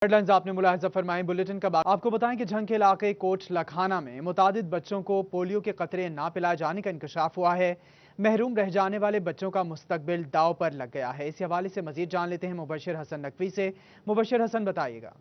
Headlines आपने मुलाहिजा फरमाई। Bulletin का बाद आपको बताएं कि झंग के इलाके कोट लखाना में मुतादिद बच्चों को पोलियो के कतरे ना पिलाए जाने का इंकशाफ हुआ है। महरूम रह जाने वाले बच्चों का मुस्तकबिल दाव पर लग गया है। इसी हवाले से मजीद जान लेते हैं मुबशिर हसन नकवी से। मुबशिर हसन, बताइएगा।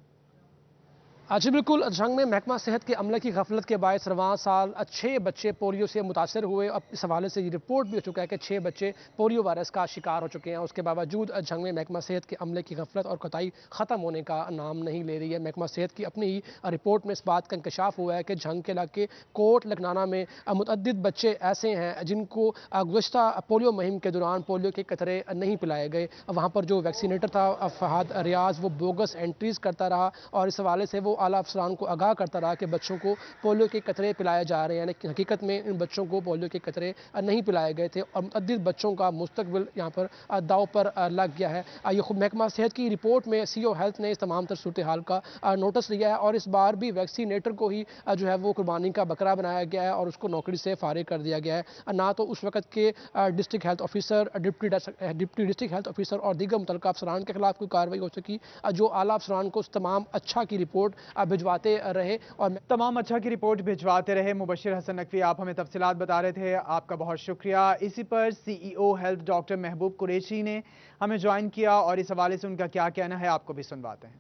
जी बिल्कुल, झंग में महकमा सेहत के अमले की गफलत के बायस रवां साल 6 बच्चे पोलियो से मुतासर हुए। अब इस हवाले से ये रिपोर्ट भी हो चुका है कि 6 बच्चे पोलियो वायरस का शिकार हो चुके हैं। उसके बावजूद झंग में महकमा सेहत के अमले की गफलत और कोताही ख़त्म होने का नाम नहीं ले रही है। महकमा सेहत की अपनी ही रिपोर्ट में इस बात का इंकशाफ हुआ है कि झंग के इलाके कोट लखनाना में मुतअद्दिद बच्चे ऐसे हैं जिनको गुज़श्ता पोलियो मुहिम के दौरान पोलियो के कतरे नहीं पिलाए गए। वहाँ पर जो वैक्सीनेटर था फहद रियाज, वो बोगस एंट्रीज़ करता रहा और इस हवाले से वो आला अफसरान को आगाह करता रहा कि बच्चों को पोलियो के कतरे पिलाए जा रहे हैं, लेकिन हकीकत में इन बच्चों को पोलियो के कतरे नहीं पिलाए गए थे और मुतअद्दिद बच्चों का मुस्तकबिल यहाँ पर दाव पर लग गया है। ये खुद महकमा सेहत की रिपोर्ट में CO हेल्थ ने इस तमाम तर सूरत हाल का नोटिस लिया है और इस बार भी वैक्सीनेटर को ही जो है वो कुर्बानी का बकरा बनाया गया है और उसको नौकरी से फारिग कर दिया गया है। ना तो उस वक्त के district health officer, deputy district health officer और दीगर मुतल्लिका अफसरान के खिलाफ कोई कार्रवाई हो सकी। जो आला अफसरान को तमाम अच्छा की रिपोर्ट भिजवाते रहे और तमाम अच्छा की रिपोर्ट भिजवाते रहे। मुबशिर हसन नकवी, आप हमें तफसीलात बता रहे थे, आपका बहुत शुक्रिया। इसी पर CEO हेल्थ डॉक्टर महबूब कुरैशी ने हमें ज्वाइन किया और इस हवाले से उनका क्या कहना है आपको भी सुनवाते हैं।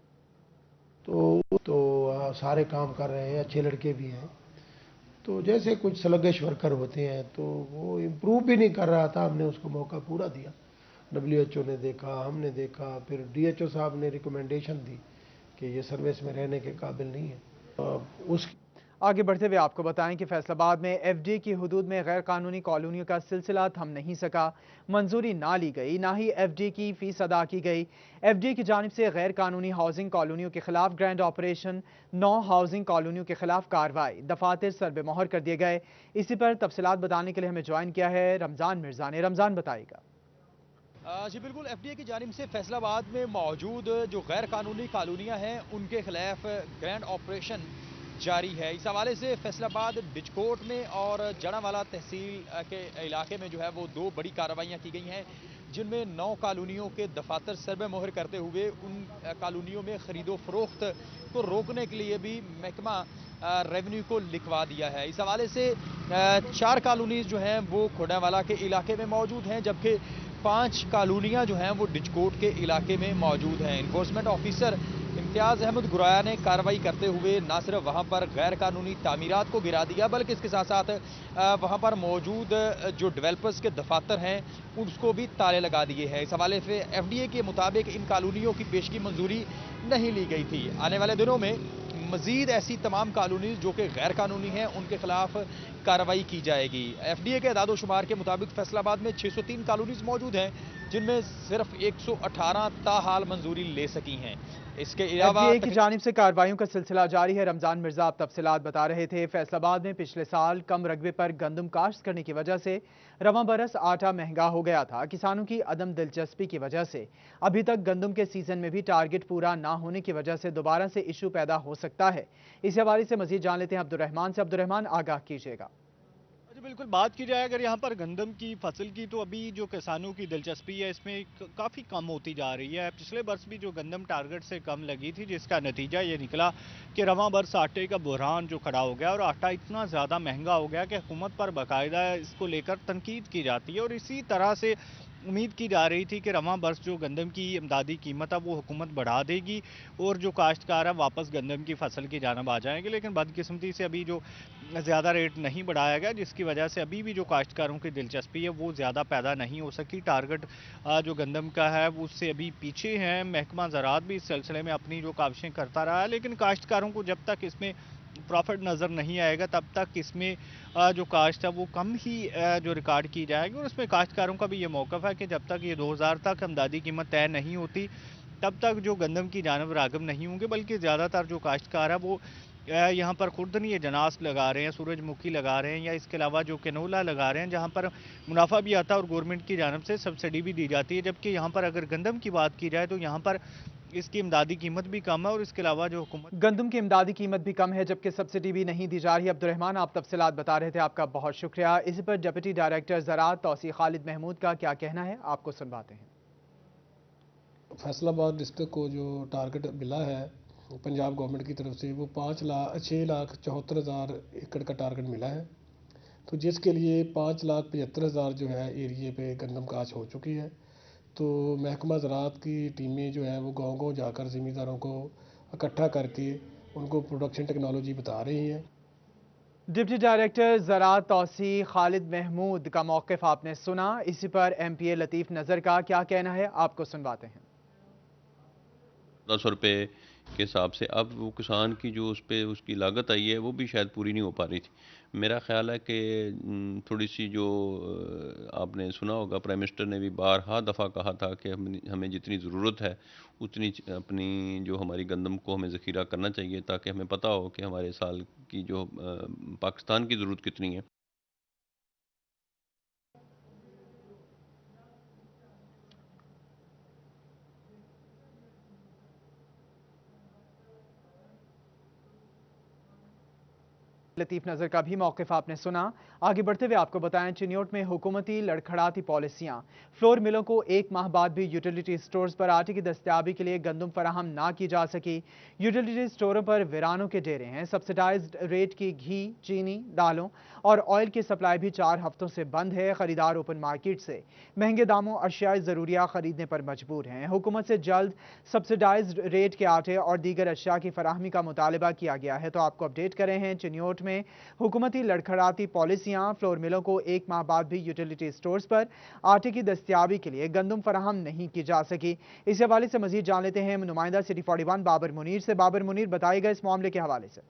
सारे काम कर रहे हैं, अच्छे लड़के भी हैं। तो जैसे कुछ स्लगिश वर्कर होते हैं तो वो इम्प्रूव भी नहीं कर रहा था, हमने उसको मौका पूरा दिया। WHO ने देखा, हमने देखा, फिर DHO साहब ने रिकमेंडेशन दी कि ये सर्विस में रहने के काबिल नहीं है। उस आगे बढ़ते हुए आपको बताएं कि फैसलाबाद में FDA की हुदूद में गैर कानूनी कॉलोनियों का सिलसिला थम नहीं सका। मंजूरी ना ली गई, ना ही FDA की फीस अदा की गई। FDA की जानिब से गैर कानूनी हाउसिंग कॉलोनियों के खिलाफ ग्रैंड ऑपरेशन, 9 हाउसिंग कॉलोनियों के खिलाफ कार्रवाई, दफातर सरबे मोहर कर दिए गए। इसी पर तफसीलात बताने के लिए हमें ज्वाइन किया है रमजान मिर्जा ने। रमजान, बताइएगा। जी बिल्कुल, FDA की जानिब से फैसलाबाद में मौजूद जो गैर कानूनी कॉलोनियाँ हैं उनके खिलाफ ग्रैंड ऑपरेशन जारी है। इस हवाले से फैसलाबाद बिजकोट में और जड़ावाला तहसील के इलाके में जो है वो 2 बड़ी कार्रवाइयाँ की गई हैं, जिनमें 9 कॉलोनियों के दफातर सरबे मोहर करते हुए उन कॉलोनियों में खरीदो फरोख्त को रोकने के लिए भी महकमा रेवेन्यू को लिखवा दिया है। इस हवाले से 4 कॉलोनीज जो हैं वो खोडावाला के इलाके में मौजूद हैं, जबकि 5 कॉलोनियाँ जो हैं वो डिजकोट के इलाके में मौजूद हैं। इन्फोर्समेंट ऑफिसर इम्तियाज़ अहमद गुराया ने कार्रवाई करते हुए न सिर्फ वहाँ पर गैर कानूनी तामीरात को गिरा दिया, बल्कि इसके साथ साथ वहाँ पर मौजूद जो डेवलपर्स के दफातर हैं उसको भी ताले लगा दिए हैं। इस हवाले से FDA के मुताबिक इन कॉलोनियों की पेशगी मंजूरी नहीं ली गई थी। आने वाले दिनों में मजीद ऐसी तमाम कॉलोनीज जो कि गैर कानूनी हैं उनके खिलाफ कार्रवाई की जाएगी। FDA के अदाद-ओ-शुमार के मुताबिक फैसलाबाद में 603 कॉलोनीज मौजूद हैं, जिनमें सिर्फ 118 ताहाल मंजूरी ले सकी हैं। इसके अलावा FDA की जानिब से कार्रवाइयों का सिलसिला जारी है। रमजान मिर्जा, आप तफसीलात बता रहे थे। फैसलाबाद में पिछले साल कम रकबे पर गंदम काश्त करने की वजह से रवां बरस आटा महंगा हो गया था। किसानों की अदम दिलचस्पी की वजह से अभी तक गंदम के सीजन में भी टारगेट पूरा ना होने की वजह से दोबारा से इशू पैदा हो सकता है। इस हवाले से मजीद जान लेते हैं अब्दुर्रहमान से। अब्दुर्रहमान, आगाह कीजिएगा। जी बिल्कुल, बात की जाए अगर यहाँ पर गंदम की फसल की, तो अभी जो किसानों की दिलचस्पी है इसमें काफ़ी कम होती जा रही है। पिछले वर्ष भी जो गंदम टारगेट से कम लगी थी, जिसका नतीजा ये निकला कि रवां बरस आटे का बहरान जो खड़ा हो गया और आटा इतना ज़्यादा महंगा हो गया कि हुकूमत पर बाकायदा इसको लेकर तनकीद की जाती है। और इसी तरह से उम्मीद की जा रही थी कि रवां बरस जो गंदम की इमदादी कीमत है वो हुकूमत बढ़ा देगी और जो काश्तकार है वापस गंदम की फसल की जानब आ जाएंगे, लेकिन बदकिस्मती से अभी जो ज़्यादा रेट नहीं बढ़ाया गया, जिसकी वजह से अभी भी जो काश्तकारों की दिलचस्पी है वो ज़्यादा पैदा नहीं हो सकी। टारगेट जो गंदम का है वो उससे अभी पीछे हैं। महकमा ज़राअत भी इस सिलसिले में अपनी जो काविशें करता रहा है, लेकिन काश्तकारों को जब तक इसमें प्रॉफिट नज़र नहीं आएगा तब तक इसमें जो काश्त है वो कम ही जो रिकॉर्ड की जाएगी। और उसमें काश्तकारों का भी ये मौक़िफ़ है कि जब तक ये 2000 तक इमदादी कीमत तय नहीं होती तब तक जो गंदम की जानब राग़िब नहीं होंगे, बल्कि ज़्यादातर जो काश्तकार है वो यहाँ पर खुर्दनी जनास लगा रहे हैं, सूरजमुखी लगा रहे हैं या इसके अलावा जो कैनोला लगा रहे हैं, जहाँ पर मुनाफा भी आता है और गवर्नमेंट की जानब से सब्सिडी भी दी जाती है। जबकि यहाँ पर अगर गंदम की बात की जाए तो यहाँ पर इसकी इमदादी कीमत भी कम है और इसके अलावा जो हुकूमत गंदम की इमदादी कीमत भी कम है, जबकि सब्सिडी भी नहीं दी जा रही। अब्दुर्रहमान, आप तफसीलात बता रहे थे, आपका बहुत शुक्रिया। इसी पर डिप्टी डायरेक्टर ज़राअत तौसीफ़ खालिद महमूद का क्या कहना है, आपको सुनवाते हैं। फैसलाबाद डिस्ट्रिक्ट को जो टारगेट मिला है पंजाब गवर्नमेंट की तरफ से वो 6,74,000 एकड़ का टारगेट मिला है, तो जिसके लिए 5,75,000 जो है एरिए पे गंदम काश हो चुकी है। तो महकमा ज़राअत की टीमें जो है वो गाँव-गाँव जाकर ज़मींदारों को इकट्ठा करके उनको प्रोडक्शन टेक्नोलॉजी बता रही हैं। डिप्टी डायरेक्टर ज़राअत तौसीक खालिद महमूद का मौक़िफ़ आपने सुना। इसी पर MPA लतीफ़ नज़र का क्या कहना है, आपको सुनवाते हैं। 1400 रुपये के हिसाब से अब वो किसान की जो उस पे उसकी लागत आई है वो भी शायद पूरी नहीं हो पा रही थी। मेरा ख्याल है कि थोड़ी सी जो आपने सुना होगा, प्राइम मिनिस्टर ने भी बारहा दफ़ा कहा था कि हमें जितनी ज़रूरत है उतनी अपनी जो हमारी गंदम को हमें ज़ख़ीरा करना चाहिए, ताकि हमें पता हो कि हमारे साल की जो पाकिस्तान की ज़रूरत कितनी है। लतीफ़ नज़र का भी मौक़िफ़ आपने सुना। आगे बढ़ते हुए आपको बताएं, चिन्योट में हुकूमती लड़खड़ाती पॉलिसियाँ। फ्लोर मिलों को 1 माह बाद भी यूटिलिटी स्टोर्स पर आटे की दस्तयाबी के लिए गंदम फराहम ना की जा सकी। यूटिलिटी स्टोरों पर वीरानों के डेरे हैं। सब्सिडाइज्ड रेट की घी, चीनी, दालों और ऑयल की सप्लाई भी 4 हफ्तों से बंद है। खरीदार ओपन मार्केट से महंगे दामों अशियाए ज़रूरिया खरीदने पर मजबूर हैं। हुकूमत से जल्द सब्सिडाइज्ड रेट के आटे और दीगर अशिया की फराहमी का मुतालबा किया गया है। तो आपको अपडेट कर रहे हैं, चिन्योट में हुकूमती लड़खड़ाती पॉलिसियां। फ्लोर मिलों को 1 माह बाद भी यूटिलिटी स्टोर्स पर आटे की दस्तयाबी के लिए गंदम फराहम नहीं की जा सकी। इस हवाले से मजीद जान लेते हैं नुमाइंदा सिटी 41 बाबर मुनीर से। बाबर मुनीर, बताइएगा इस मामले के हवाले से।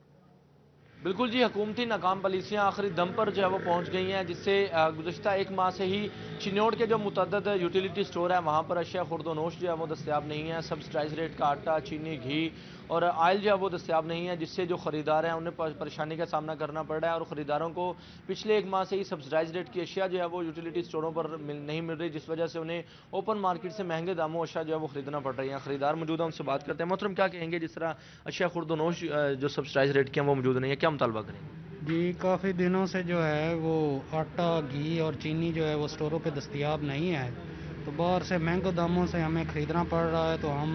बिल्कुल जी, हुकूमती नाकाम पॉलिसियाँ आखिरी दम पर जो है वो पहुँच गई हैं, जिससे गुज़श्ता 1 माह से ही चिन्योट के जो मुतअद्दिद यूटिलिटी स्टोर है वहाँ पर अशिया खुर्द-व-नोश जो है वो दस्तयाब नहीं है। सब्सिडाइज रेट का आटा, चीनी, घी और ऑयल जो है वो दस्तयाब नहीं है, जिससे जो ख़रीदार हैं उन्हें परेशानी का सामना करना पड़ रहा है। और ख़रीदारों को पिछले 1 माह से ही सब्सिडाइज रेट की अशिया जो है वो यूटिलिटी स्टोरों पर नहीं मिल रही, जिस वजह से उन्हें ओपन मार्केट से महंगे दामों अशिया जो है वो ख़रीदना पड़ रही है। ख़रीदार मौजूद है, उनसे बात करते हैं। मोहतरम, क्या कहेंगे, जिस तरह अशिया खुर्द-व-नोश जो सब्सिडाइज रेट की हैं वो मौजूद नहीं है, क्या मुतालबा करेंगे? जी, काफ़ी दिनों से जो है वो आटा, घी और चीनी जो है वो स्टोरों पे दस्तयाब नहीं है, तो बाहर से महंगे दामों से हमें ख़रीदना पड़ रहा है। तो हम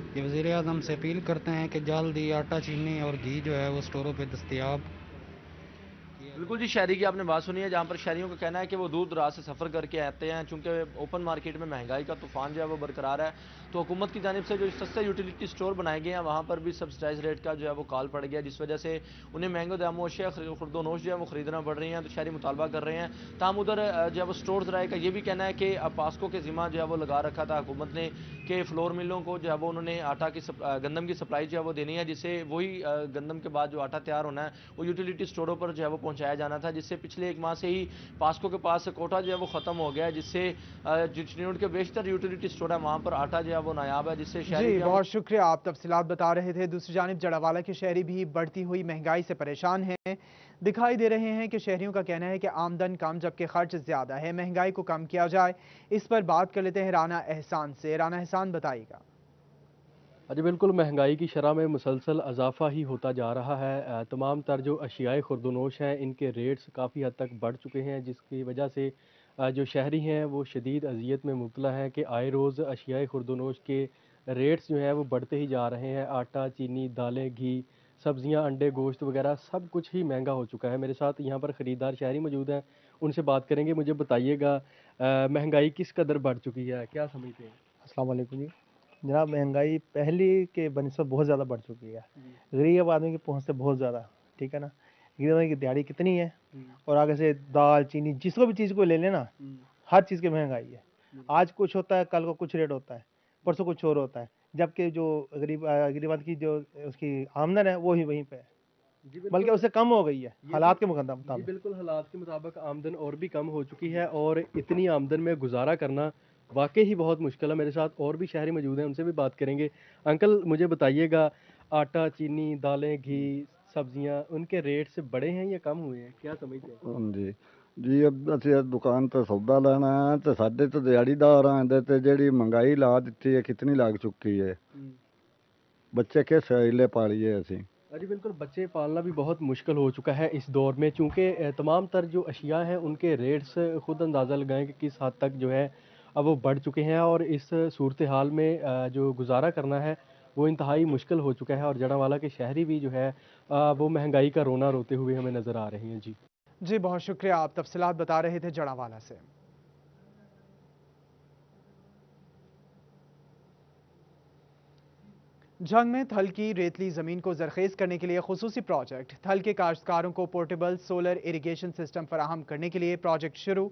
ये वज़ीर-ए-आज़म से अपील करते हैं कि जल्द ही आटा, चीनी और घी जो है वो स्टोरों पे दस्तयाब। बिल्कुल जी, शहरी की आपने बात सुनी है, जहाँ पर शहरियों का कहना है कि वो दूर दराज से सफ़र करके आते हैं। चूँकि ओपन मार्केट में महंगाई का तूफान जो है वो बरकरार है, तो हुकूमत की जानिब से जो सस्ते यूटिलिटी स्टोर बनाए गए हैं वहाँ पर भी सब्सिडाइज रेट का जो है वो कॉल पड़ गया, जिस वजह से उन्हें महंगे दामों अशिया खुर्द-व-नोश जो है वो ख़रीदना पड़ रही हैं। तो शहरी मुतालबा कर रहे हैं। ताहम उधर जो है वो स्टोर ज़राए का ये भी कहना है कि पास्को के ज़िम्मा जो है वो लगा रखा था हुकूमत ने कि फ्लोर मिलों को जो है वो उन्होंने आटा की गंदम की सप्लाई जो है वो देनी है, जिससे वही गंदम के बाद जो आटा तैयार होना है वो यूटिलिटी स्टोरों पर जो है वो पहुँचाया जाना था, जिससे पिछले 1 माह से ही पास्को के पास कोटा जो है वो ख़त्म हो गया है, जिससे चिन्योट के बेशतर यूटिलिटी स्टोर है वहाँ पर आटा जो है वो नायाब है, जिससे जी, बहुत शुक्रिया, आप तफसीलात बता रहे थे। दूसरी जानिब जड़ावाला के शहरी भी बढ़ती हुई महंगाई से परेशान हैं। दिखाई दे रहे हैं कि शहरियों का कहना है कि आमदन कम जबकि खर्च ज़्यादा है। महंगाई को कम किया जाए, इस पर बात कर लेते हैं राना एहसान से। राना एहसान, बताइएगा। जी बिल्कुल, महंगाई की शरह में मुसलसल इजाफा ही होता जा रहा है। तमाम तर जो अशियाए खुर्द-व-नोश हैं इनके रेट्स काफ़ी हद तक बढ़ चुके हैं, जिसकी वजह से जो शहरी हैं वो शदीद अज़ियत में मुब्तला हैं कि आए रोज़ अशियाए खुर्द-व-नोश के रेट्स जो हैं वो बढ़ते ही जा रहे हैं। आटा, चीनी, दालें, घी, सब्ज़ियाँ, अंडे, गोश्त वगैरह सब कुछ ही महंगा हो चुका है। मेरे साथ यहाँ पर ख़रीदार शहरी मौजूद हैं, उनसे बात करेंगे। मुझे बताइएगा महंगाई किस कदर बढ़ चुकी है, क्या समझते हैं? अस्सलाम वालेकुम जी। जनाब, महंगाई पहले के बनिस्बत बहुत ज़्यादा बढ़ चुकी है। गरीब आदमी की पहुँच से बहुत ज़्यादा, ठीक है ना। गरीब आदमी की दिहाड़ी कितनी है और आगे से दाल, चीनी, जिसको भी चीज़ को ले लेना, हर चीज़ की महंगाई है। आज कुछ होता है, कल को कुछ रेट होता है, परसों कुछ और होता है, जबकि जो गरीब आदमी की जो उसकी आमदन है वो ही वहीं पे है, बल्कि उससे कम हो गई है हालात के मुताबिक। बिल्कुल, हालात के मुताबिक आमदन और भी कम हो चुकी है और इतनी आमदन में गुजारा करना वाकई ही बहुत मुश्किल है। मेरे साथ और भी शहरी मौजूद हैं, उनसे भी बात करेंगे। अंकल, मुझे बताइएगा, आटा, चीनी, दालें, घी, सब्जियां, उनके रेट से बढ़े हैं या कम हुए हैं, क्या समझते हैं? जी जी, अब ਅਸੀਂ ਦੁਕਾਨ ਤੇ ਸੌਦਾ ਲੈਣਾ ਹੈ ਤੇ ਸਾਡੇ ਤੋਂ ਦਿਹਾੜੀਦਾਰਾਂ ਦੇ ਤੇ ਜਿਹੜੀ ਮਹਿੰਗਾਈ ਲਾ ਦਿੱਤੀ ਹੈ ਕਿਤਨੀ ਲੱਗ ਚੁੱਕੀ ਹੈ। ਬੱਚੇ ਕਿਸ ਹੀਲੇ ਪਾਲੀਏ ਅਸੀਂ। जी बिल्कुल, बच्चे पालना भी बहुत मुश्किल हो चुका है इस दौर में, चूँकि तमाम तर जो अशिया हैं उनके रेट्स खुद अंदाज़ा लगाएं कि किस हद तक जो है अब वो बढ़ चुके हैं और इस सूरत हाल में जो गुजारा करना है वो इंतहाई मुश्किल हो चुका है और जड़ावाला के शहरी भी जो है वो महंगाई का रोना रोते हुए हमें नज़र आ रहे हैं। जी बहुत शुक्रिया, आप तफसीलात बता रहे थे जड़ावाला से। झंग में थल की रेतली ज़मीन को जरखेज़ करने के लिए खुसूसी प्रोजेक्ट। थल के काश्तकारों को पोर्टेबल सोलर इरिगेशन सिस्टम फराहम करने के लिए प्रोजेक्ट शुरू।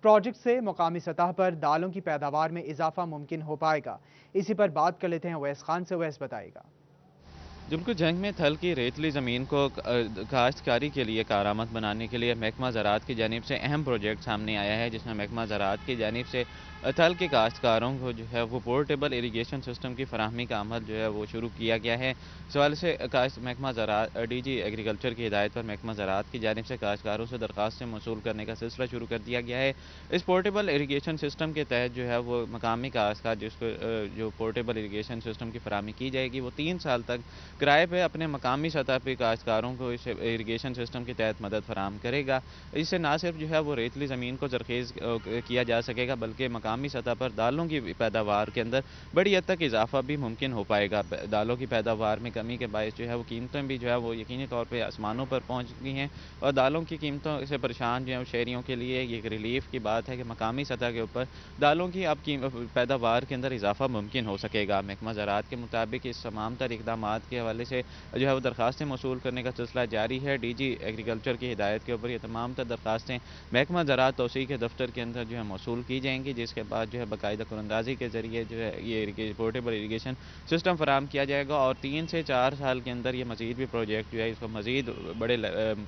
प्रोजेक्ट से मुकामी सतह पर दालों की पैदावार में इजाफा मुमकिन हो पाएगा। इसी पर बात कर लेते हैं अवैस खान से। अवैस बताएगा। बिल्कुल, झंग में थल की रेतली ज़मीन को काश्तकारी के लिए कारआमद बनाने के लिए महकमा ज़राअत की जानिब से अहम प्रोजेक्ट सामने आया है, जिसमें महकमा ज़राअत की जानिब से थल के काश्तकारों को जो है वो पोर्टेबल इरिगेशन सिस्टम की फराहमी का अमल जो है वो शुरू किया गया है। इस हवाले से महकमा ज़राअत DG एग्रीकल्चर की हिदायत पर महकमा ज़राअत की जानिब से काश्तकारों से दरख्वास्तें मौसूल करने का सिलसिला शुरू कर दिया गया है। इस पोर्टेबल इरिगेशन सिस्टम के तहत जो है वो मकामी काश्तकार जिसको जो पोर्टेबल इरिगेशन सिस्टम की फराहमी की जाएगी वो 3 साल तक किराए पे अपने मकामी सतह पर काश्तकारों को इस इरिगेशन सिस्टम के तहत मदद फराहम करेगा। इससे ना सिर्फ जो है वो रेतली ज़मीन को जरखेज़ किया जा सकेगा बल्कि मकामी सतह पर दालों की पैदावार के अंदर बड़ी हद तक इजाफा भी मुमकिन हो पाएगा। दालों की पैदावार में कमी के बायस जो है वो कीमतें भी जो है वो यकीनी तौर पर आसमानों पर पहुँच गई हैं और दालों की कीमतों से परेशान जो है शहरियों के लिए ये एक रिलीफ की बात है कि मकामी सतह के ऊपर दालों की अब पैदावार के अंदर इजाफा मुमकिन हो सकेगा। महकमा ज़राअत के मुताबिक इस तमाम तर इक़दाम के हवाले से जो है वो दरख्वास्तें मौसूल करने का सिलसिला जारी है। DG एग्रीकल्चर की हिदायत के ऊपर ये तमाम तर दरख्वास्तें महकमा ज़राअत तौसीक़ के दफ्तर के अंदर जो है मौसूल की जाएंगी, जिसके बाद जो है बाकायदा कुरंदाजी के जरिए जो है ये पोर्टेबल इरिगेशन सिस्टम फराहम किया जाएगा और 3 से 4 साल के अंदर ये मज़ीद भी प्रोजेक्ट जो है इसको मज़ीद बड़े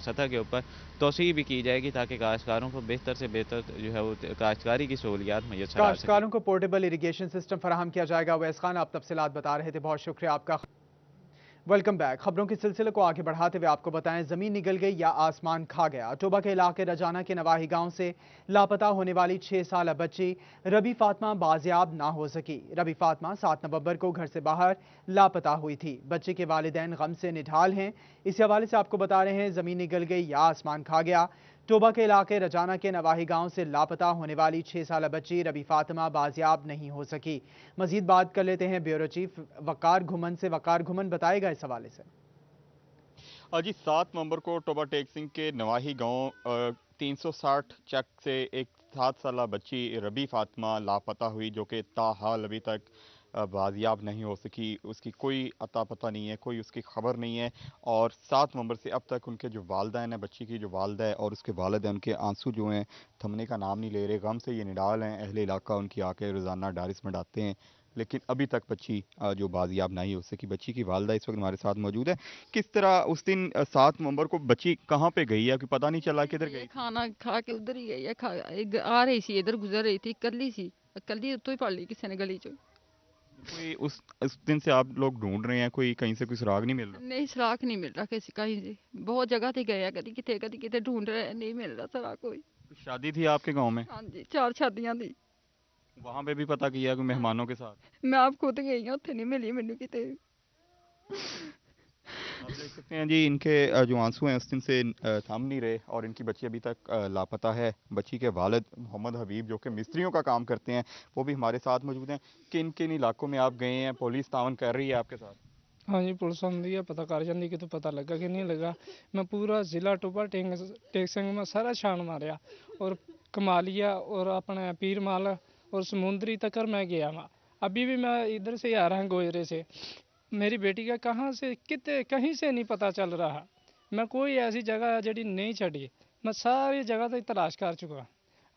सतह के ऊपर तोसी भी की जाएगी ताकि काश्तकारों को बेहतर से बेहतर जो है वो काश्तकारी की सहूलियात मैसर आ सकें। काश्तकारों को पोर्टेबल इरिगेशन सिस्टम फराहम किया जाएगा। अवैस खान, आप तफसीलात बता रहे थे, बहुत शुक्रिया आपका। Welcome back. खबरों के सिलसिले को आगे बढ़ाते हुए आपको बताएं, जमीन निगल गई या आसमान खा गया। टोबा के इलाके रजाना के नवाही गांव से लापता होने वाली 6 साल बच्ची रबी फातिमा बाजियाब ना हो सकी। रबी फातिमा 7 नवंबर को घर से बाहर लापता हुई थी। बच्चे के वालिदैन गम से निढाल हैं। इस हवाले से आपको बता रहे हैं, जमीन निगल गई या आसमान खा गया। टोबा के इलाके रजाना के नवाही गांव से लापता होने वाली 6 साल बच्ची रबी फातिमा बाजियाब नहीं हो सकी। मजीद बात कर लेते हैं ब्यूरो चीफ वकार घुमन से। वकार घुमन बताएगा इस हवाले से। जी 7 नवंबर को टोबा टेक सिंह के नवाही गांव 360 चक से एक 7 साल बच्ची रबी फातिमा लापता हुई, जो कि ताहाल अभी तक बाजियाब नहीं हो सकी। उसकी कोई अता पता नहीं है, कोई उसकी खबर नहीं है और 7 नवंबर से अब तक उनके जो वालदैन है, बच्ची की जो वालदा है और उसके वालिद हैं, उनके आंसू जो हैं थमने का नाम नहीं ले रहे। गम से ये निडाल हैं। अहले इलाका उनकी आके रोज़ाना डारिस में डालते हैं, लेकिन अभी तक बच्ची जो बाजियाब नहीं हो सकी। बच्ची की वालदा इस वक्त हमारे साथ मौजूद है। किस तरह उस दिन 7 नवंबर को बच्ची कहाँ पे गई है, कि पता नहीं चला किधर गई? खाना खा के उधर ही गई है। आ रही सी, इधर गुजर रही थी, कल्ली सी, कल्ली तो ही पड़ ली किसी ने गली चो। कोई उस दिन से आप लोग ढूंढ रहे हैं, कोई कहीं से कोई सुराग नहीं मिल रहा? नहीं, सुराग नहीं मिल रहा किसी कहीं से। बहुत जगह थे गए, कभी कितने ढूंढ रहे हैं, नहीं मिल रहा सुराग कोई। शादी थी आपके गांव में? हाँ जी, 4 शादियां थी। वहाँ पे भी पता किया कि मेहमानों के साथ? मैं आप खुद गई हूँ, उत्थे नहीं मिली मैनू किते। आप देख सकते हैं जी, इनके जो आंसू हैं उस दिन से थम नहीं रहे और इनकी बच्ची अभी तक लापता है। बच्ची के वालिद मोहम्मद हबीब, जो कि मिस्त्रियों का काम करते हैं, वो भी हमारे साथ मौजूद हैं। किन किन इलाकों में आप गए हैं? पुलिस तावन कर रही है आपके साथ? हाँ जी, पुलिस आंदी है, पता कर जाती कि तो पता लगा कि नहीं लगा। मैं पूरा ज़िला टोबा टेक सिंह में सारा छान मारिया और कमालिया और अपने पीर माल और समुद्री तक मैं गया वहाँ। अभी भी मैं इधर से आ रहा हूँ गोजरे से। मेरी बेटी का कहाँ से कितने कहीं से नहीं पता चल रहा। मैं कोई ऐसी जगह जड़ी नहीं छड़ी, मैं सारी जगह तो तलाश कर चुका,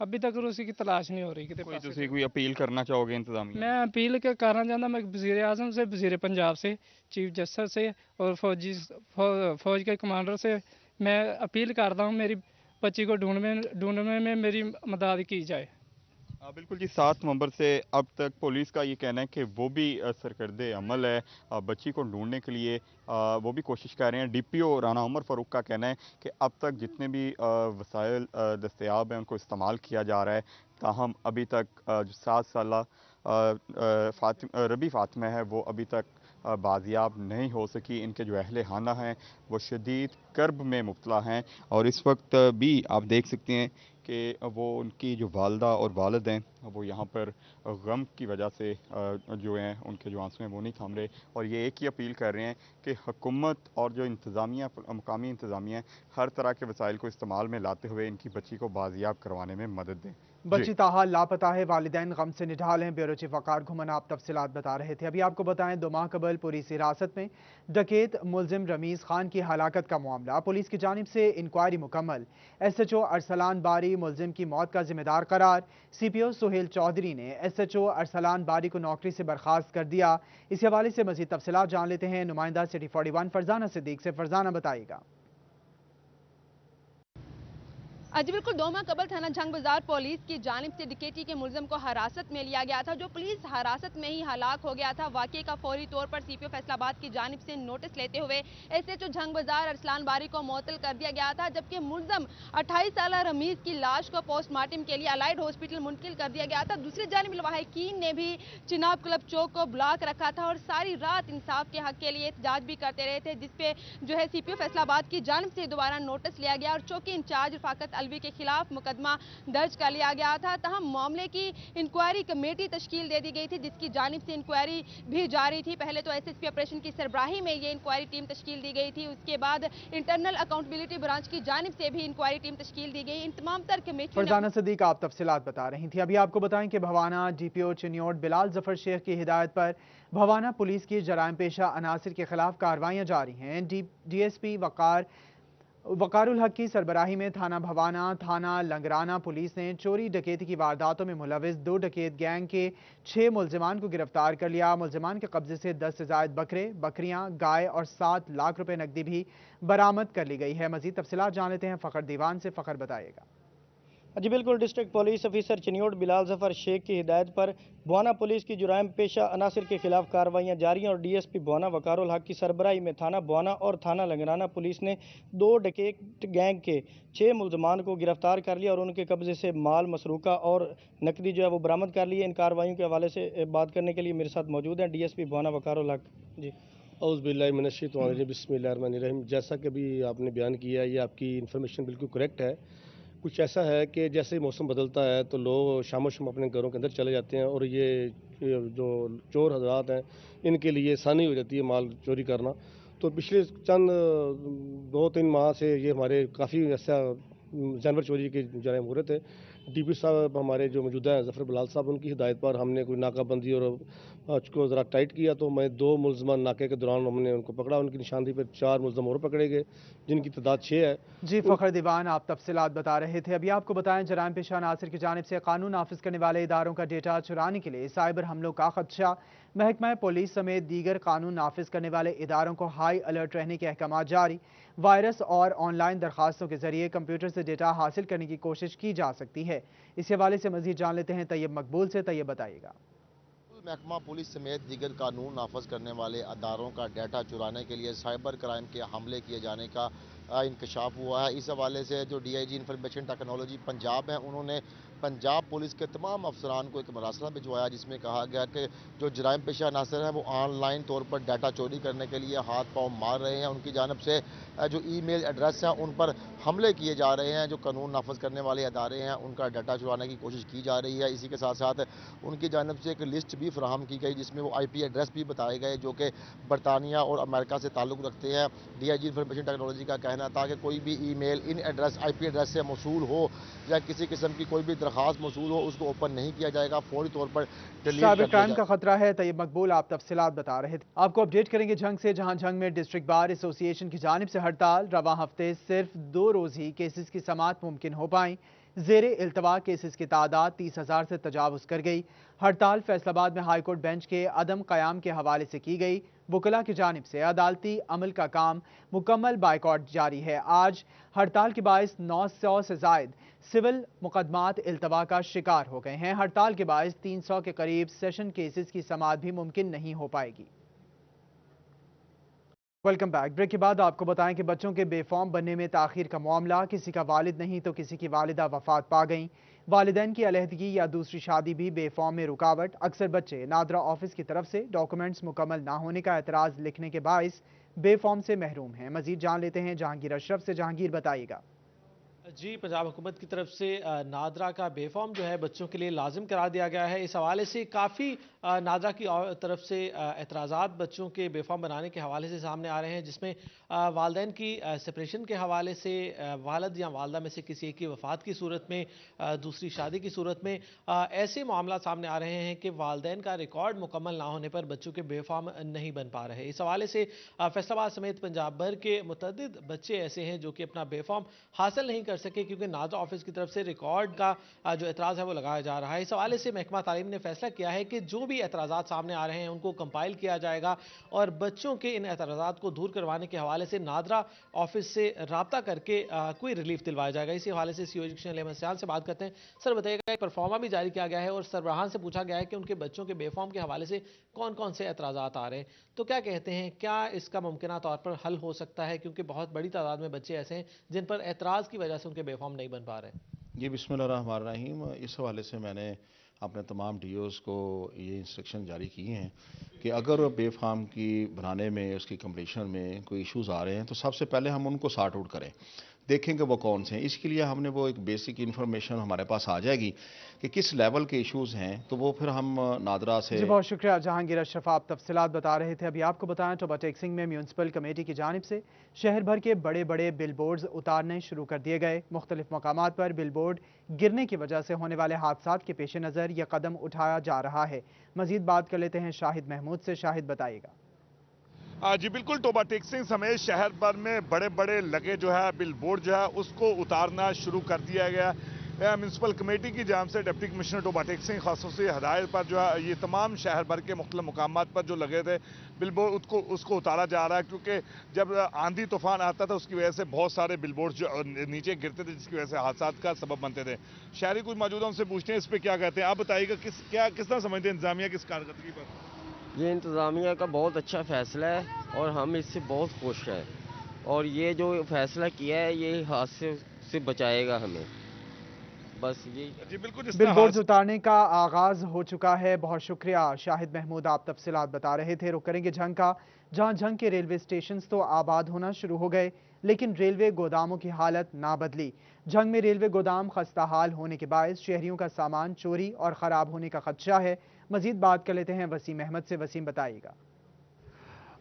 अभी तक उसकी की तलाश नहीं हो रही। कोई अपील करना चाहोगे इंतजामिया? मैं अपील के करना चाहता, मैं वज़ीर आज़म से, वज़ीर पंजाब से, चीफ जस्टिस से और फौज के कमांडर से मैं अपील करता हूँ मेरी बच्ची को ढूंढने में मेरी मदद की जाए। बिल्कुल जी, 7 नवंबर से अब तक पुलिस का ये कहना है कि वो भी सरकर्दे अमल है बच्ची को ढूंढने के लिए, वो भी कोशिश कर रहे हैं। DPO राना उमर फ़ारूक का कहना है कि अब तक जितने भी वसाइल दस्तयाब हैं उनको इस्तेमाल किया जा रहा है, ताहम अभी तक जो 7 साल रबी फातिमा है वो अभी तक बाजियाब नहीं हो सकी। इनके जो अहले खाना हैं वो शदीद कर्ब में मुब्तला हैं और इस वक्त भी आप देख सकते हैं کہ وہ उनकी जो वालदा और वालिद हैं वो यहाँ पर गम की वजह से जो हैं उनके जो आंसू हैं वो नहीं थम रहे, और ये एक ही अपील कर रहे हैं कि हुकूमत और जो इंतज़ामिया मकामी इंतज़ामिया है हर तरह के वसाइल को इस्तेमाल में लाते हुए इनकी बच्ची को बाजियाब करवाने में मदद दें। बच्ची ताहाल लापता है, वालिदैन गम से निढाल हैं। ब्यूरो चीफ वकार घुमन आप तफसीलात बता रहे थे। अभी आपको बताएं 2 माह कबल पुलिस हिरासत में डकैत मुलजिम रमीज खान की हलाकत का मामला, पुलिस की जानिब से इंक्वायरी मुकम्मल। SHO अरसलान बारी मुलजिम की मौत का जिम्मेदार करार। CPO सुहेल चौधरी ने SHO अरसलान बारी को नौकरी से बर्खास्त कर दिया। इस हवाले से मजीद तफसीलात जान लेते हैं नुमाइंदा सिटी 41 फरजाना सिद्दीक से। फरजाना बताइएगा। जी बिल्कुल, 2 माह कबल थाना जंग बाजार पुलिस की जानिब से डकैती के मुलजिम को हिरासत में लिया गया था, जो पुलिस हिरासत में ही हलाक हो गया था। वाक़े का फौरी तौर पर CPO फैसलाबाद की जानिब से नोटिस लेते हुए SHO जंग बाजार अरसलान बारी को मुअत्तल कर दिया गया था, जबकि मुलजिम 28 साल रमीज की लाश को पोस्टमार्टम के लिए अलाइड हॉस्पिटल मुंतकिल कर दिया गया था। दूसरी जानिब लवाहिकीन ने भी चिनाब क्लब चौक को ब्लॉक रखा था और सारी रात इंसाफ के हक के लिए एहतजाज भी करते रहे थे, जिसपे जो है CPO फैसलाबाद की जानिब से दोबारा नोटिस लिया गया और चौकी इंचार्ज रफाकत अलवी के खिलाफ मुकदमा दर्ज कर लिया गया था। तहम मामले की इंक्वायरी कमेटी तश्कील दे दी गई थी, जिसकी जानिब से इंक्वायरी भी जारी थी। पहले तो SSP ऑपरेशन की सरबराही में ये इंक्वायरी टीम तश्कील दी गई थी, उसके बाद इंटरनल अकाउंटेबिलिटी ब्रांच की जानिब से भी इंक्वायरी टीम तश्कील दी गई। इन तमाम तर कमेटी फरजाना सिद्दीक आप तफसीलात बता रही थी। अभी आपको बताएं कि भवाना DPO चिन्योट बिलाल जफर शेख की हिदायत पर भवाना पुलिस की जराइम पेशा अनासिर के खिलाफ कार्रवाइयां जारी हैं। DSP वकारुल हक की सरबराही में थाना भवाना, थाना लंगराना पुलिस ने चोरी डकैती की वारदातों में मुलविस 2 डकैत गैंग के 6 मुलजिमान को गिरफ्तार कर लिया। मुलजिमान के कब्जे से 10 से जायद बकरे, बकरियां, गाय और 7 लाख रुपए नकदी भी बरामद कर ली गई है। मजीद तफसीलात जान लेते हैं फ़खर दीवान से। फ़खर बताइएगा। जी बिल्कुल, district police officer Chiniot Bilal Zafar Shaikh की हिदायत पर भवाना पुलिस की जुराइम पेशा अनासिर के खिलाफ कार्रवाइयां जारी हैं और DSP भवाना वकारुल हक की सरबराही में थाना भवाना और थाना लंगराना पुलिस ने 2 डकैत गैंग के 6 मुलजमान को गिरफ्तार कर लिया और उनके कब्जे से माल मसरूका और नकदी जो है वो बरामद कर ली है। इन कार्रवाइयों के हवाले से बात करने के लिए मेरे साथ मौजूद हैं DSP भवाना वकारुल हक। जी औज़ुबिल्लाहिमिनश्शैतानिर्रजीम। जैसा कि अभी आपने बयान किया, ये आपकी इन्फॉर्मेशन बिल्कुल करेक्ट है। कुछ ऐसा है कि जैसे मौसम बदलता है तो लोग शाम अपने घरों के अंदर चले जाते हैं और ये जो चोर हजरात हैं इनके लिए आसानी हो जाती है माल चोरी करना। तो पिछले चंद 2-3 माह से ये हमारे काफ़ी ऐसा जानवर चोरी के जराइम हो रहे थे। DP साहब हमारे जो मौजूदा हैं जफर बिलाल साहब, उनकी हिदायत पर हमने कोई नाकाबंदी और उसको ज़रा टाइट किया तो मैं 2 मुलजमान नाके के दौरान हमने उनको पकड़ा। उनकी निशानदेही पर 4 मुलजम और पकड़े गए जिनकी तादाद 6 है। जी फ़खर दीवान आप तफसीलात बता रहे थे। अभी आपको बताएं जराइम पेशा नासिर की जानिब से कानून नाफिज करने वाले इदारों का डेटा चुराने के लिए साइबर हमलों का खदशा। महकमा पुलिस समेत दीगर कानून नाफिज करने वाले इदारों को हाई अलर्ट रहने के अहकाम जारी। वायरस और ऑनलाइन दरखास्तों के जरिए कंप्यूटर से डेटा हासिल करने की कोशिश की जा सकती है। इस हवाले से मजीद जान लेते हैं तैयब मकबूल से। तैयब बताइएगा। महकमा पुलिस समेत दीगर कानून नाफज करने वाले अदारों का डाटा चुराने के लिए साइबर क्राइम के हमले किए जाने का इंकशाफ हुआ है। इस हवाले से जो DIG इंफॉर्मेशन टेक्नोलॉजी पंजाब है, उन्होंने पंजाब पुलिस के तमाम अफसरान को एक मरासला भिजवाया जिसमें कहा गया कि जो जराइम पेशा अनासर हैं वो ऑनलाइन तौर पर डाटा चोरी करने के लिए हाथ पांव मार रहे हैं। उनकी जानब से जो ईमेल एड्रेस हैं उन पर हमले किए जा रहे हैं। जो कानून नाफज करने वाले अदारे हैं उनका डाटा चुराने की कोशिश की जा रही है। इसी के साथ साथ उनकी जानब से एक लिस्ट भी फराहम की गई जिसमें वो IP एड्रेस भी बताए गए जो कि बरतानिया और अमेरिका से ताल्लुक़ रखते हैं। DIG इंफॉर्मेशन टेक्नोलॉजी का कहना था कि कोई भी email in address IP address से मौसूल हो या किसी किस्म की कोई भी दरखास्त मौसूल हो उसको ओपन नहीं किया जाएगा, फौरी तौर पर साइबर क्राइम का खतरा है। तैयब मकबूल आप तफसीलात बता रहे थे। आपको अपडेट करेंगे जंग से, जहां जंग में डिस्ट्रिक्ट बार एसोसिएशन की जानिब से हड़ताल। रवां हफ्ते सिर्फ 2 रोज़ ही केसेस की समाअत मुमकिन हो पाई। ज़ेरे इल्तवा केसेस की तादाद 30,000 से तजावुज़ कर गई। हड़ताल फैसलाबाद में हाईकोर्ट बेंच के अदम क़याम के हवाले से की गई। वकला की जानिब से अदालती अमल का काम मुकम्मल बाइकॉट जारी है। आज हड़ताल के बायस 900 से जायद सिविल मुकदमात इल्तवा का शिकार हो गए हैं। हड़ताल के बायस 300 के करीब सेशन केसेस की समाअत भी मुमकिन नहीं हो पाएगी। Welcome back. ब्रेक के बाद आपको बताएं कि बच्चों के बेफॉर्म बनने में ताखीर का मामला, किसी का वालिद नहीं तो किसी की वालिदा वफात पा गईं। वालिदैन की अलहदगी या दूसरी शादी भी बेफॉर्म में रुकावट। अक्सर बच्चे नादरा ऑफिस की तरफ से डॉक्यूमेंट्स मुकम्मल ना होने का एतराज़ लिखने के बायस बेफॉर्म से महरूम हैं। मजीद जान लेते हैं जहांगीर अशरफ से। जहांगीर बताइएगा। جی पंजाब हुकूमत की तरफ से नादरा का बेफॉर्म जो है बच्चों के लिए लाजिम करा दिया गया है। इस हवाले से काफ़ी नादरा की तरफ से एतराज़ात बच्चों के बेफॉर्म बनाने के हवाले से सामने आ रहे हैं, जिसमें वालदैन की सेपरेशन के हवाले से वालिद या वालदा में से किसी एक की वफ़ात की सूरत में, दूसरी शादी की सूरत में ऐसे मामला सामने आ रहे हैं कि वालदैन का रिकॉर्ड मुकम्मल ना होने पर बच्चों के बेफॉर्म नहीं बन पा रहे। इस हवाले से फैसलाबाद समेत पंजाब भर के मुतअद्दिद बच्चे ऐसे हैं जो कि अपना बेफॉर्म हासिल नहीं कर सके क्योंकि नादरा ऑफिस की तरफ से रिकॉर्ड का जो एतराज़ है वो लगाया जा रहा है। इस हवाले से महकमा तालीम ने फैसला किया है कि जो भी एतराज़ात सामने आ रहे हैं उनको कंपाइल किया जाएगा और बच्चों के इन एतराज़ात को दूर करवाने के हवाले से नादरा ऑफिस से रब्ता करके कोई रिलीफ दिलवाया जाएगा। इसी हवाले से सीओ एजुकेशन अहमद सियाल से बात करते हैं। सर बताइएगा, एक परफॉर्मा भी जारी किया गया है और सरबराहान से पूछा गया है कि उनके बच्चों के बेफॉर्म के हवाले से कौन कौन से एतराज़ात आ रहे हैं, तो क्या कहते हैं, क्या इसका मुमकिन तौर पर हल हो सकता है, क्योंकि बहुत बड़ी तादाद में बच्चे ऐसे हैं जिन पर एतराज़ की वजह से उनके बेफॉर्म नहीं बन पा रहे हैं। जी बिस्मिल्लाहिर्रहमानिर्रहीम। इस हवाले से मैंने अपने तमाम डीओज़ को ये इंस्ट्रक्शन जारी किए हैं कि अगर बेफार्म की बनाने में, उसकी कंप्लीशन में कोई इश्यूज़ आ रहे हैं तो सबसे पहले हम उनको सॉर्ट आउट करें, देखेंगे वो कौन से हैं। इसके लिए हमने वो एक बेसिक इन्फॉर्मेशन हमारे पास आ जाएगी कि किस लेवल के इश्यूज़ हैं, तो वो फिर हम नादरा से। जी बहुत शुक्रिया जहांगीर अशरफ, आप तफसीलात बता रहे थे। अभी आपको बताएं टोबा टेक्सिंग में म्यूनसिपल कमेटी की जानिब से शहर भर के बड़े बड़े बिल बोर्ड्स उतारने शुरू कर दिए गए। मुख्तलिफ मकामात पर बिल बोर्ड गिरने की वजह से होने वाले हादसात के पेश नज़र यह कदम उठाया जा रहा है। मजीद बात कर लेते हैं शाहिद महमूद से। शाहिद बताइएगा। जी बिल्कुल, टोबा टेक्सिंग समेत शहर भर में बड़े बड़े लगे जो है बिल बोर्ड जो है उसको उतारना शुरू कर दिया गया। म्यूनसिपल कमेटी की जानिब से डिप्टी कमिश्नर टोबा टेक्सिंग खासूसी हदायत पर जो है ये तमाम शहर भर के मुख्तलिफ मुकामात पर जो लगे थे बिल बोर्ड उसको उतारा जा रहा है, क्योंकि जब आंधी तूफान आता था उसकी वजह से बहुत सारे बिल बोर्ड जो नीचे गिरते थे, जिसकी वजह से हादसात का सबब बनते थे। शहरी कुछ मौजूद उनसे पूछते हैं इस पर क्या कहते हैं। आप बताइएगा किस तरह समझते हैं इंतजामिया की इस कारकर्दगी पर? ये इंतज़ामिया का बहुत अच्छा फ़ैसला है और हम इससे बहुत खुश हैं, और ये जो फैसला किया है ये हादसे से बचाएगा हमें, बस ये। जी बिल्कुल, बिल बोर्ड उतारने का आगाज हो चुका है। बहुत शुक्रिया शाहिद महमूद, आप तफसीलात बता रहे थे। रुक करेंगे झंग का, जहां झंग के रेलवे स्टेशन तो आबाद होना शुरू हो गए लेकिन रेलवे गोदामों की हालत ना बदली। झंग में रेलवे गोदाम खस्ता हाल होने के बायस शहरियों का सामान चोरी और ख़राब होने का खदशा है। मजीद बात कर लेते हैं वसीम अहमद से। वसीम बताइएगा।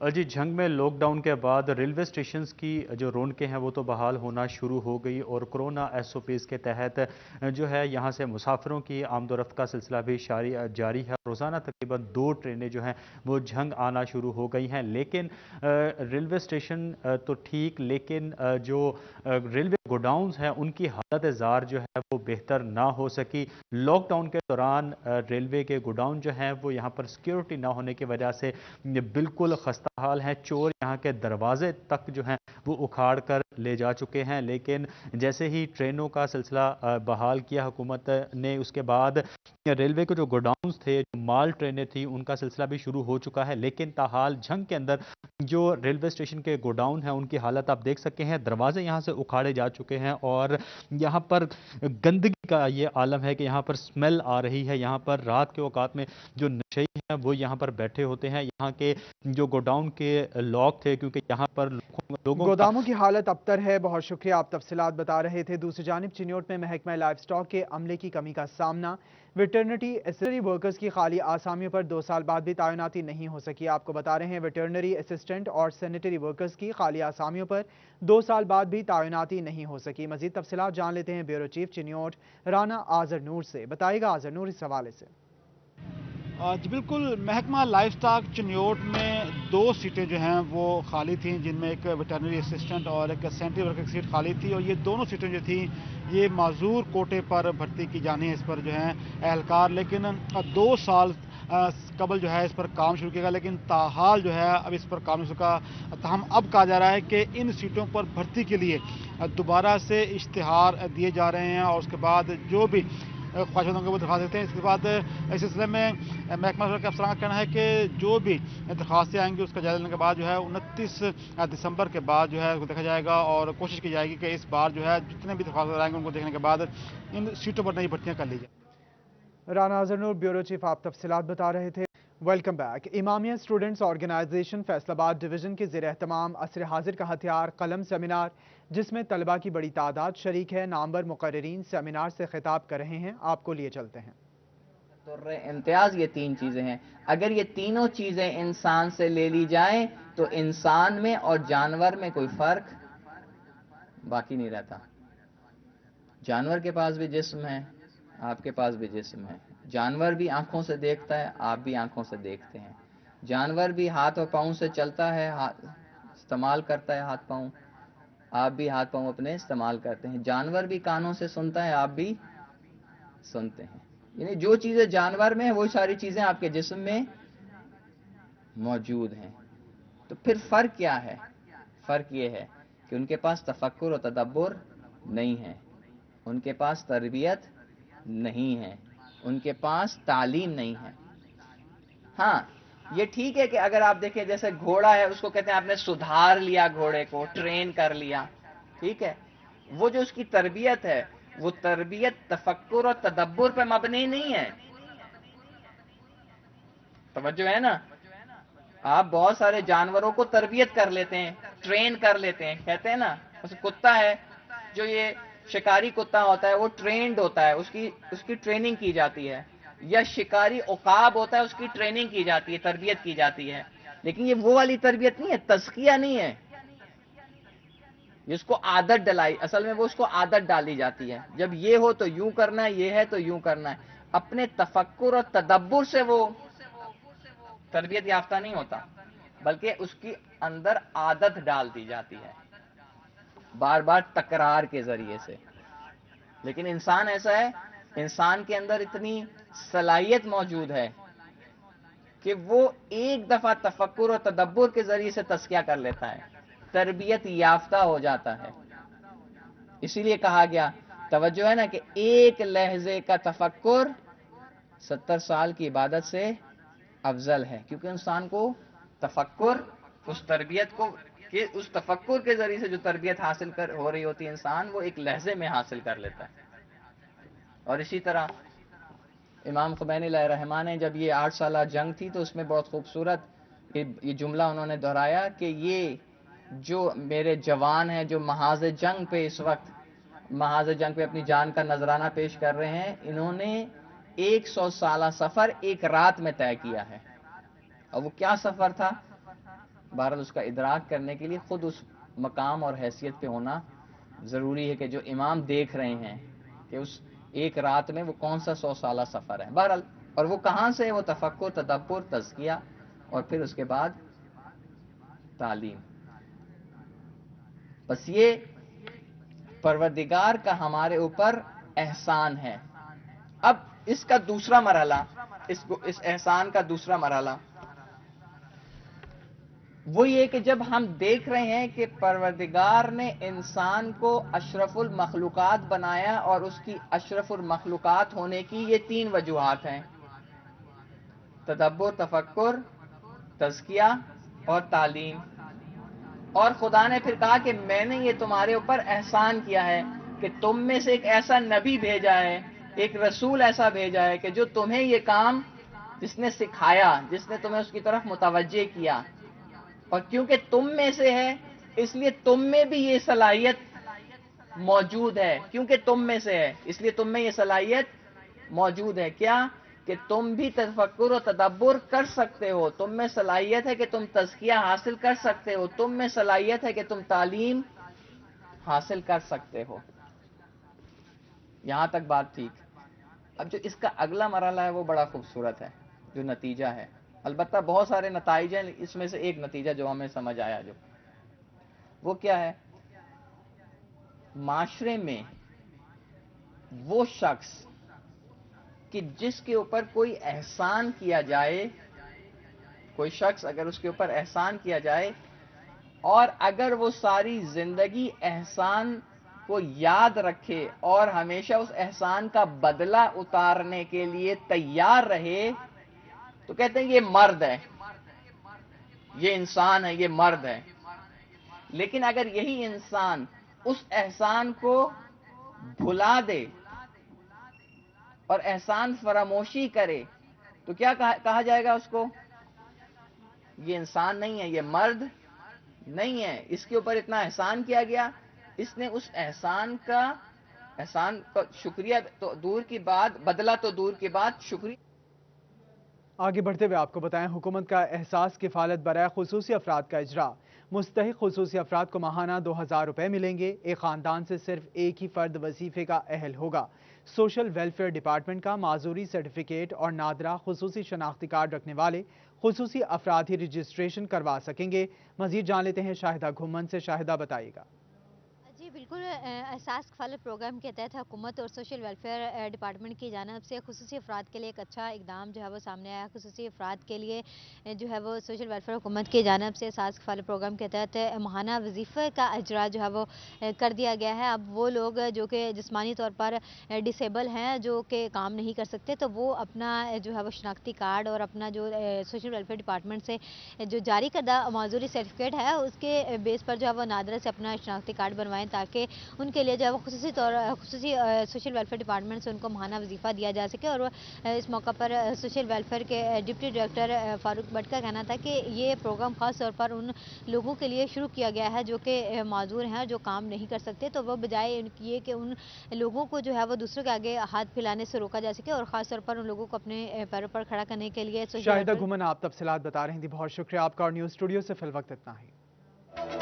जी झंग में लॉकडाउन के बाद रेलवे स्टेशंस की जो रौनकें हैं वो तो बहाल होना शुरू हो गई और कोरोना SOPs के तहत जो है यहाँ से मुसाफिरों की आमदोरफ्त का सिलसिला भी जारी है। रोज़ाना तकरीबन 2 ट्रेनें जो हैं वो झंग आना शुरू हो गई हैं, लेकिन रेलवे स्टेशन तो ठीक, लेकिन जो रेलवे गोडाउन्स हैं उनकी हालत ज़ार जो है वो बेहतर ना हो सकी। लॉकडाउन के दौरान रेलवे के गोडाउन जो हैं वो यहाँ पर सिक्योरिटी ना होने की वजह से बिल्कुल खस्ता हाल है। चोर यहाँ के दरवाजे तक जो हैं वो उखाड़ कर ले जा चुके हैं, लेकिन जैसे ही ट्रेनों का सिलसिला बहाल किया हुकूमत ने, उसके बाद रेलवे के जो गोडाउन्स थे, जो माल ट्रेनें थी, उनका सिलसिला भी शुरू हो चुका है। लेकिन ताहाल झंग के अंदर जो रेलवे स्टेशन के गोडाउन है उनकी हालत आप देख सकते हैं, दरवाजे यहाँ से उखाड़े जा चुके हैं और यहाँ पर गंदगी का ये आलम है कि यहाँ पर स्मेल आ रही है। यहाँ पर रात के औकात में जो नशेई हैं वो यहाँ पर बैठे होते हैं। यहाँ के जो गोडाउन के लॉक थे, क्योंकि यहाँ पर लोगों गोदामों की हालत अबतर है। बहुत शुक्रिया, आप तफसीलात बता रहे थे। दूसरी जानिब चिन्योट में महकमा लाइफ स्टॉक के अमले की कमी का सामना। वेटरनरी एसिस्टेंट वर्कर्स की खाली आसामियों पर 2 साल बाद भी तैनाती नहीं हो सकी। आपको बता रहे हैं वेटरनरी असिस्टेंट और सैनिटरी वर्कर्स की खाली आसामियों पर 2 साल बाद भी तैनाती नहीं हो सकी। मजीद तफसीलात जान लेते हैं ब्यूरो चीफ चिन्योट राना आजर नूर से। बताएगा आजर नूर इस हवाले से। जी बिल्कुल, महकमा लाइफ स्टॉक चिन्योट में 2 सीटें जो हैं वो खाली थी, जिनमें एक वेटरनरी असिस्टेंट और एक सैनिटरी वर्कर की सीट खाली थी, और ये दोनों सीटें जो थी ये माजूर कोटे पर भर्ती की जानी है। इस पर जो है एहलकार, लेकिन 2 साल कबल जो है इस पर काम शुरू किया, लेकिन ताहाल जो है अब इस पर काम नहीं चुका। तहम अब कहा जा रहा है कि इन सीटों पर भर्ती के लिए दोबारा से इश्तिहार दिए जा रहे हैं और उसके बाद जो भी ख्वाहिशमंद वो दरख्वास्त देते हैं। इसके बाद इस सिलसिले में महकमा के अफसरान का कहना है कि जो भी दरख्वास्तें आएंगी उसका जायजा लेने के बाद जो है 29 दिसंबर के बाद जो है उसको देखा जाएगा और कोशिश की जाएगी कि इस बार जो है जितने भी दरख्वास्त आएंगे उनको देखने के बाद इन सीटों पर नई भर्तियाँ कर ली जाए। राना आजर नूर, ब्यूरो चीफ, आप तफसीलात बता रहे थे। Welcome back. Imamia students organization Faisalabad division के ज़ेर एहतमाम असर हाजिर का हथियार कलम सेमिनार, जिसमें तलबा की बड़ी तादाद शरीक है। नामवर मुकर्रिरीन सेमिनार से खिताब कर रहे हैं, आपको लिए चलते हैं। तो इम्तियाज ये तीन चीज़ें हैं। अगर ये तीनों चीज़ें इंसान से ले ली जाएं तो इंसान में और जानवर में कोई फ़र्क बाकी नहीं रहता। जानवर के पास भी जिस्म है, आपके पास भी जिस्म है। जानवर भी आंखों से देखता है, आप भी आंखों से देखते हैं। जानवर भी हाथ और पाँव से चलता है, इस्तेमाल करता है हाथ पाँव, आप भी हाथ पाँव अपने इस्तेमाल करते हैं। जानवर भी कानों से सुनता है, आप भी सुनते हैं। यानी जो चीज़ें जानवर में है वो सारी चीज़ें आपके जिस्म में मौजूद हैं। तो फिर फ़र्क क्या है? फ़र्क ये है कि उनके पास तफक्कुर और तदब्बुर नहीं है, उनके पास तरबियत नहीं है, उनके पास तालीम नहीं है। हाँ, ये ठीक है कि अगर आप देखें जैसे घोड़ा है, उसको कहते हैं आपने सुधार लिया, घोड़े को ट्रेन कर लिया, ठीक है। वो जो उसकी तरबियत है, वो तरबियत तफक्कुर और तदब्बुर पे मबनी नहीं है। तवज्जो है ना? आप बहुत सारे जानवरों को तरबियत कर लेते हैं, ट्रेन कर लेते हैं। कहते हैं ना, उस कुत्ता है जो ये शिकारी कुत्ता होता है, वो ट्रेंड होता है, उसकी ट्रेनिंग की जाती है। या शिकारी उकाब होता है, उसकी ट्रेनिंग की जाती है, तरबियत की जाती है। लेकिन ये वो वाली तरबियत नहीं है, तज़किया नहीं है, जिसको आदत डलाई। असल में वो उसको आदत डाली जाती है। जब ये हो तो यूं करना है, ये है तो यूं करना है। अपने तफक्कुर और तदब्बुर से वो तरबियत याफ्ता नहीं होता, बल्कि उसकी अंदर आदत डाल दी जाती है, बार बार तकरार के जरिए से। लेकिन इंसान ऐसा है, इंसान के अंदर इतनी सलाहियत मौजूद है कि वो एक दफा तफक्कुर और तदब्बुर के जरिए से तज़किया कर लेता है, तरबियत याफ्ता हो जाता है। इसीलिए कहा गया, तवज्जो है ना, कि एक लहजे का तफक्कुर 70 साल की इबादत से अफजल है। क्योंकि इंसान को तफक्कुर, उस तरबियत को, कि उस तफक्कुर के जरिए से जो तरबियत हासिल हो रही होती है इंसान, वो एक लहजे में हासिल कर लेता है। और इसी तरह इमाम खुमैनी रहमान ने जब ये 8 साल जंग थी तो उसमें बहुत खूबसूरत ये जुमला उन्होंने दोहराया कि ये जो मेरे जवान हैं जो महाज जंग पे इस वक्त महाज जंग पे अपनी जान का नजराना पेश कर रहे हैं, इन्होंने 100 साल सफर एक रात में तय किया है। और वो क्या सफर था, बहरहाल उसका इदराक करने के लिए खुद उस मकाम और हैसियत पे होना जरूरी है कि जो इमाम देख रहे हैं कि उस एक रात में वो कौन सा 100 साल सफर है। बहरहाल, और वो कहां से है? वो तफक्कुर, तदब्बुर, तज़किया और फिर उसके बाद तालीम। बस ये परवरदिगार का हमारे ऊपर एहसान है। अब इसका दूसरा मरहला, इस एहसान का दूसरा मरहला वो ये कि जब हम देख रहे हैं कि परवरदिगार ने इंसान को अशरफुल मखलूकात बनाया, और उसकी अशरफुल मखलूकात होने की ये 3 वजूहात हैं, तदब्बुर, तफक्कुर, तज़किया और तालीम। और खुदा ने फिर कहा कि मैंने ये तुम्हारे ऊपर एहसान किया है कि तुम में से एक ऐसा नबी भेजा है, एक रसूल ऐसा भेजा है कि जो तुम्हें ये काम, जिसने सिखाया, जिसने तुम्हें उसकी तरफ मुतवज्जे किया। और क्योंकि तुम में से है, इसलिए तुम में भी ये सलाहियत मौजूद है। क्योंकि तुम में से है, इसलिए तुम में ये सलाहियत मौजूद है। क्या? कि तुम भी तफक्कुर और तदब्बुर कर सकते हो, तुम में सलाहियत है कि तुम तज़किया हासिल कर सकते हो, तुम में सलाहियत है कि तुम तालीम हासिल कर सकते हो। यहां तक बात ठीक। अब जो इसका अगला मरहला है वो बड़ा खूबसूरत है, जो नतीजा है। अलबत्ता बहुत सारे नतीजे हैं, इसमें से एक नतीजा जो हमें समझ आया, जो वो क्या है, माशरे में वो शख्स कि जिसके ऊपर कोई एहसान किया जाए, कोई शख्स अगर उसके ऊपर एहसान किया जाए और अगर वो सारी जिंदगी एहसान को याद रखे और हमेशा उस एहसान का बदला उतारने के लिए तैयार रहे, तो कहते हैं ये मर्द है, ये इंसान है, ये मर्द है। लेकिन अगर यही इंसान उस एहसान को भुला दे और एहसान फरामोशी करे, تو کیا کہا جائے گا اس کو؟ یہ انسان نہیں ہے، یہ مرد نہیں ہے، اس کے اوپر اتنا احسان کیا گیا، اس نے اس احسان کا شکریہ تو دور کی بات، بدلہ تو دور کی بات، شکریہ۔ آگے بڑھتے ہوئے آپ کو بتائیں، حکومت کا احساس کفالت برائے خصوصی افراد کا اجرا۔ مستحق خصوصی افراد کو ماہانہ 2000 روپے ملیں گے۔ ایک خاندان سے صرف ایک ہی فرد وظیفے کا اہل ہوگا۔ سوشل ویلفیئر ڈپارٹمنٹ کا معذوری سرٹیفکیٹ اور نادرہ خصوصی شناختی کارڈ رکھنے والے خصوصی افراد ہی رجسٹریشن کروا سکیں گے۔ مزید جان لیتے ہیں شاہدہ گھمن سے۔ شاہدہ بتائیے گا۔ جی بالکل، احساس کفالت پروگرام کے تحت حکومت اور سوشل ویلفیئر ڈپارٹمنٹ کی جانب سے خصوصی افراد کے لیے ایک اچھا اقدام جو ہے وہ سامنے آیا۔ خصوصی افراد کے لیے جو ہے وہ سوشل ویلفیئر حکومت کی جانب سے احساس کفالت پروگرام کے تحت ماہانہ وظیفے کا اجرا جو ہے وہ کر دیا گیا ہے۔ اب وہ لوگ جو کہ جسمانی طور پر ڈسیبل ہیں، جو کہ کام نہیں کر سکتے، تو وہ اپنا جو ہے وہ شناختی کارڈ اور اپنا جو سوشل ویلفیئر ڈپارٹمنٹ سے جو جاری کردہ معذوری سرٹیفکیٹ ہے اس کے بیس پر جو ہے وہ نادرہ سے اپنا شناختی کارڈ بنوائیں، تاکہ ان کے لیے جو ہے وہ خصوصی سوشل ویلفیئر ڈپارٹمنٹ سے ان کو ماہانہ وظیفہ دیا جا سکے۔ اور اس موقع پر سوشل ویلفیئر کے ڈپٹی ڈائریکٹر فاروق بٹ کا کہنا تھا کہ یہ پروگرام خاص طور پر ان لوگوں کے لیے شروع کیا گیا ہے جو کہ معذور ہیں، جو کام نہیں کر سکتے، تو وہ بجائے یہ کہ ان لوگوں کو جو ہے وہ دوسروں کے آگے ہاتھ پھیلانے سے روکا جا سکے، اور خاص طور پر ان لوگوں کو اپنے پیروں پر کھڑا کرنے کے لیے شاہدہ گھمن آپ تفصیلات بتا رہی تھی، بہت شکریہ آپ کا، اور نیوز اسٹوڈیو سے فی الوقت اتنا ہی۔